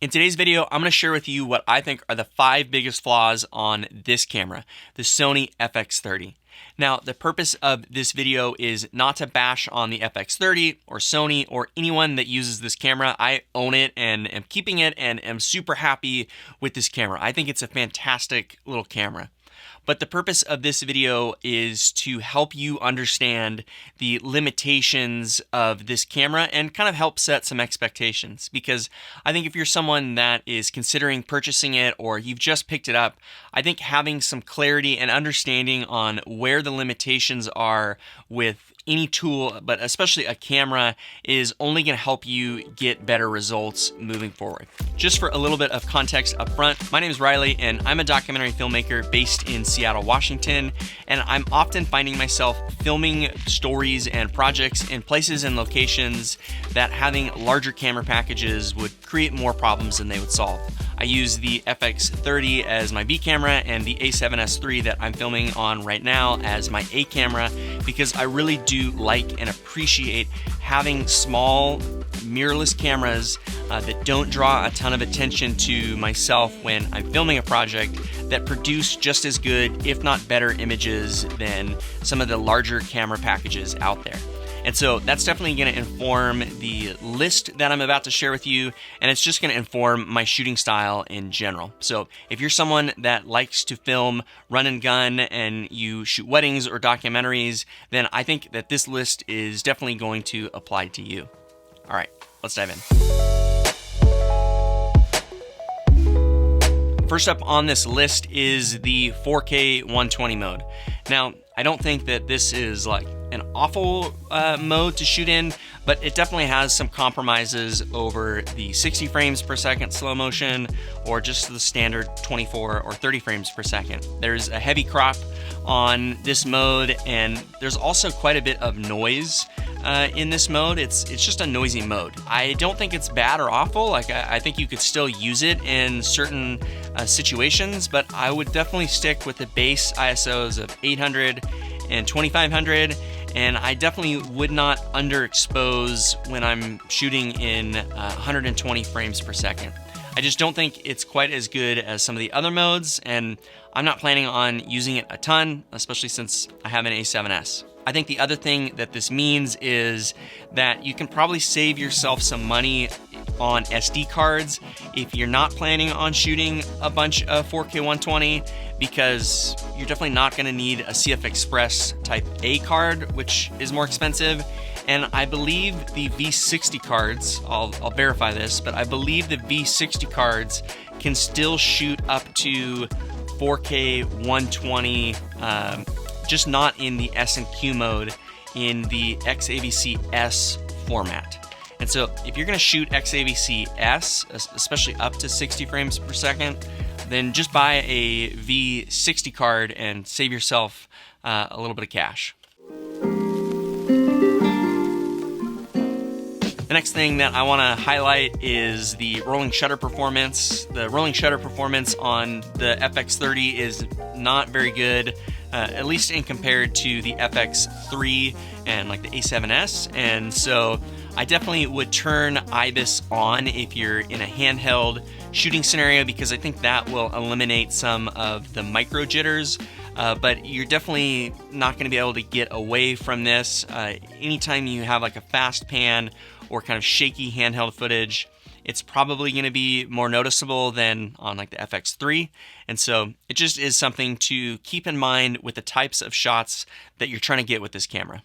In today's video, I'm going to share with you what I think are the 5 biggest flaws on this camera, the Sony Fx30. Now, the purpose of this video is not to bash on the Fx30 or Sony or anyone that uses this camera. I own it and am keeping it and am super happy with this camera. I think it's a fantastic little camera. But the purpose of this video is to help you understand the limitations of this camera and kind of help set some expectations. Because I think if you're someone that is considering purchasing it or you've just picked it up, I think having some clarity and understanding on where the limitations are with any tool, but especially a camera, is only going to help you get better results moving forward. Just for a little bit of context up front, my name is Riley and I'm a documentary filmmaker based in Seattle, Washington, and I'm often finding myself filming stories and projects in places and locations that having larger camera packages would create more problems than they would solve. I use the Fx30 as my B camera and the A7S III that I'm filming on right now as my A camera because I really do like and appreciate having small mirrorless cameras that don't draw a ton of attention to myself when I'm filming a project, that produce just as good, if not better, images than some of the larger camera packages out there. And so that's definitely going to inform the list that I'm about to share with you, and it's just going to inform my shooting style in general. So if you're someone that likes to film run and gun and you shoot weddings or documentaries, then I think that this list is definitely going to apply to you. All right, let's dive in. First up on this list is the 4K 120 mode. Now, I don't think that this is like an awful mode to shoot in, but it definitely has some compromises over the 60 frames per second slow motion or just the standard 24 or 30 frames per second. There's a heavy crop on this mode, and there's also quite a bit of noise in this mode. It's just a noisy mode. I don't think it's bad or awful. Like I think you could still use it in certain situations, but I would definitely stick with the base ISOs of 800 and 2500, and I definitely would not underexpose when I'm shooting in 120 frames per second. I just don't think it's quite as good as some of the other modes, and I'm not planning on using it a ton, especially since I have an A7S. I think the other thing that this means is that you can probably save yourself some money on SD cards if you're not planning on shooting a bunch of 4K 120, because you're definitely not going to need a CF Express Type A card, which is more expensive. And I believe the V60 cards, I'll verify this, but I believe the V60 cards can still shoot up to 4K 120, just not in the S&Q mode in the XAVC-S format. And so if you're going to shoot XAVC-S, especially up to 60 frames per second, then just buy a V60 card and save yourself a little bit of cash. The next thing that I want to highlight is the rolling shutter performance. The rolling shutter performance on the Fx30 is not very good, at least in compared to the Fx3 and like the A7S. And so I definitely would turn IBIS on if you're in a handheld shooting scenario, because I think that will eliminate some of the micro jitters. But you're definitely not going to be able to get away from this. Anytime you have like a fast pan or kind of shaky handheld footage, it's probably going to be more noticeable than on like the Fx3. And so it just is something to keep in mind with the types of shots that you're trying to get with this camera.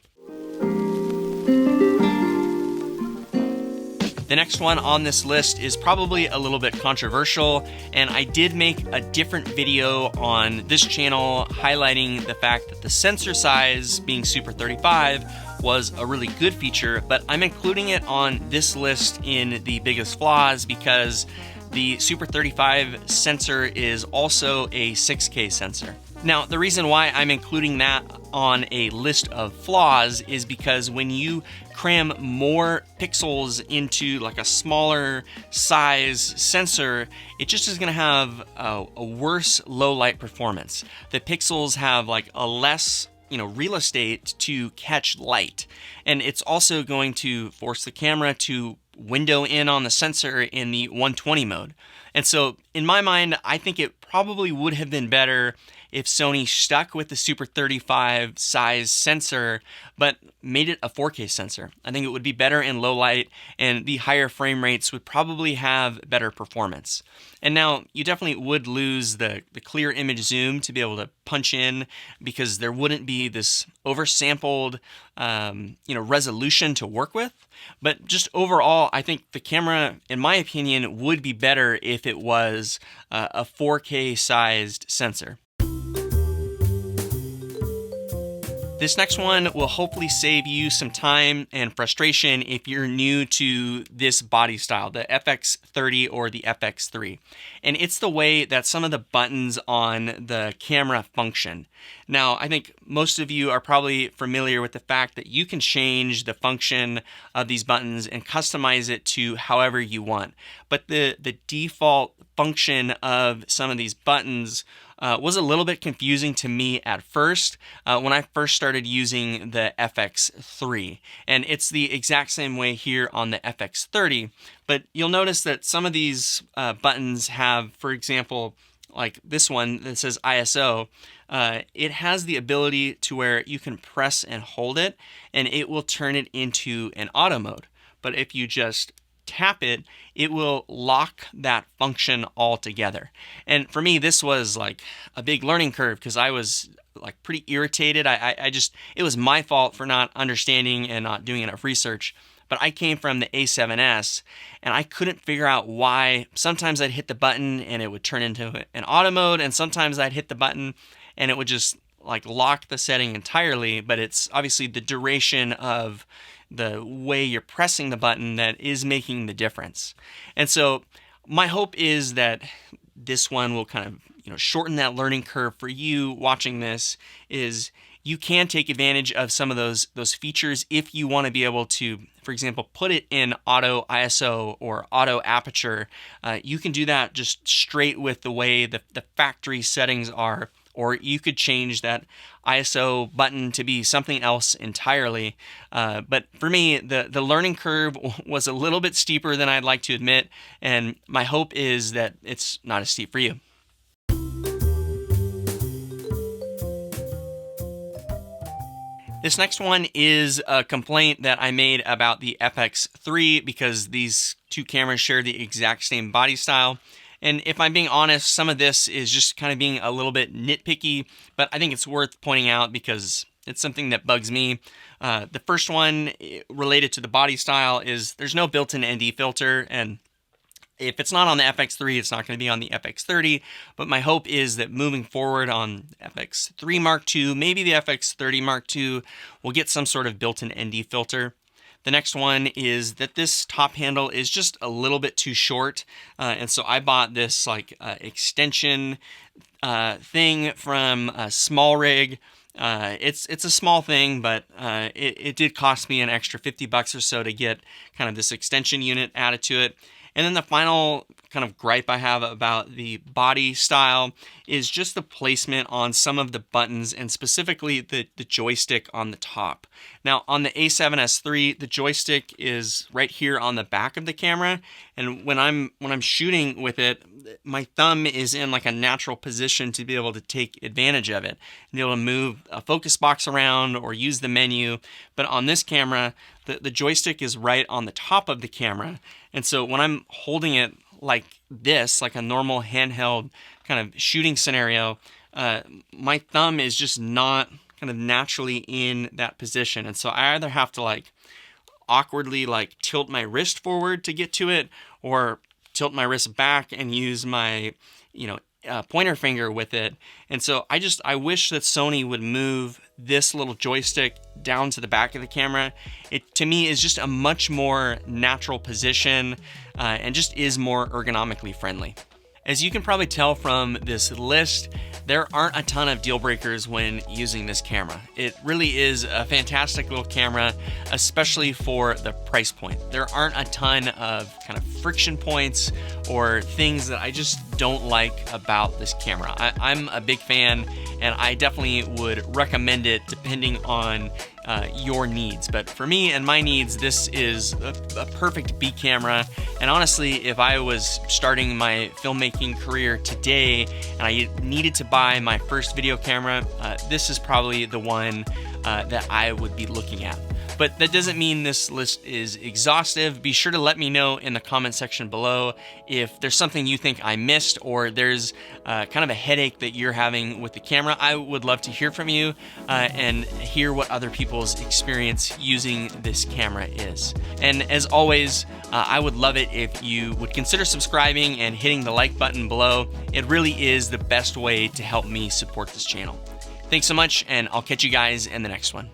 The next one on this list is probably a little bit controversial, and I did make a different video on this channel highlighting the fact that the sensor size being Super 35 was a really good feature, but I'm including it on this list in the biggest flaws because the Super 35 sensor is also a 6K sensor. Now, the reason why I'm including that on a list of flaws is because when you cram more pixels into like a smaller size sensor, it just is going to have a worse low light performance. The pixels have like a less real estate to catch light. And it's also going to force the camera to window in on the sensor in the 120 mode. And so in my mind, I think it probably would have been better if Sony stuck with the Super 35 size sensor, but made it a 4K sensor. I think it would be better in low light, and the higher frame rates would probably have better performance. And now you definitely would lose the clear image zoom to be able to punch in, because there wouldn't be this oversampled resolution to work with. But just overall, I think the camera, in my opinion, would be better if it was a 4K sized sensor. This next one will hopefully save you some time and frustration if you're new to this body style, the FX30 or the FX3. And it's the way that some of the buttons on the camera function. Now, I think most of you are probably familiar with the fact that you can change the function of these buttons and customize it to however you want. But the default function of some of these buttons was a little bit confusing to me at first when I first started using the FX3. And it's the exact same way here on the FX30, but you'll notice that some of these buttons have, for example, like this one that says ISO, it has the ability to where you can press and hold it and it will turn it into an auto mode. But if you just tap it, it will lock that function altogether. And for me, this was like a big learning curve because I was like pretty irritated. It was my fault for not understanding and not doing enough research. But I came from the A7S and I couldn't figure out why. Sometimes I'd hit the button and it would turn into an auto mode, and sometimes I'd hit the button and it would just like lock the setting entirely. But it's obviously the duration of the way you're pressing the button that is making the difference. And so my hope is that this one will kind of shorten that learning curve for you watching this. Is you can take advantage of some of those features if you want to be able to, for example, put it in auto ISO or auto aperture. You can do that just straight with the way the factory settings are, or you could change that ISO button to be something else entirely. But for me, the learning curve was a little bit steeper than I'd like to admit, and my hope is that it's not as steep for you. This next one is a complaint that I made about the FX3 because these two cameras share the exact same body style. And if I'm being honest, some of this is just kind of being a little bit nitpicky, but I think it's worth pointing out because it's something that bugs me. The first one related to the body style is there's no built-in ND filter, and if it's not on the FX3, it's not going to be on the FX30, but my hope is that moving forward on FX3 Mark II, maybe the FX30 Mark II, will get some sort of built-in ND filter. The next one is that this top handle is just a little bit too short, and so I bought this extension thing from a Small Rig. It's a small thing, but it did cost me an extra $50 or so to get kind of this extension unit added to it. And then the final kind of gripe I have about the body style is just the placement on some of the buttons, and specifically the joystick on the top. Now on the A7S III, the joystick is right here on the back of the camera, and when I'm shooting with it, my thumb is in like a natural position to be able to take advantage of it, and be able to move a focus box around or use the menu. But on this camera, the joystick is right on the top of the camera, and so when I'm holding it like this, like a normal handheld kind of shooting scenario, my thumb is just not kind of naturally in that position. And so I either have to like awkwardly like tilt my wrist forward to get to it, or tilt my wrist back and use my, pointer finger with it. And so I wish that Sony would move this little joystick down to the back of the camera. It, to me, is just a much more natural position and just is more ergonomically friendly. As you can probably tell from this list, there aren't a ton of deal breakers when using this camera. It really is a fantastic little camera, especially for the price point. There aren't a ton of kind of friction points or things that I just don't like about this camera. I'm a big fan, and I definitely would recommend it depending on your needs. But for me and my needs, this is a perfect B camera. And honestly, if I was starting my filmmaking career today and I needed to buy my first video camera, this is probably the one that I would be looking at. But that doesn't mean this list is exhaustive. Be sure to let me know in the comment section below if there's something you think I missed, or there's kind of a headache that you're having with the camera. I would love to hear from you and hear what other people's experience using this camera is. And as always, I would love it if you would consider subscribing and hitting the like button below. It really is the best way to help me support this channel. Thanks so much, and I'll catch you guys in the next one.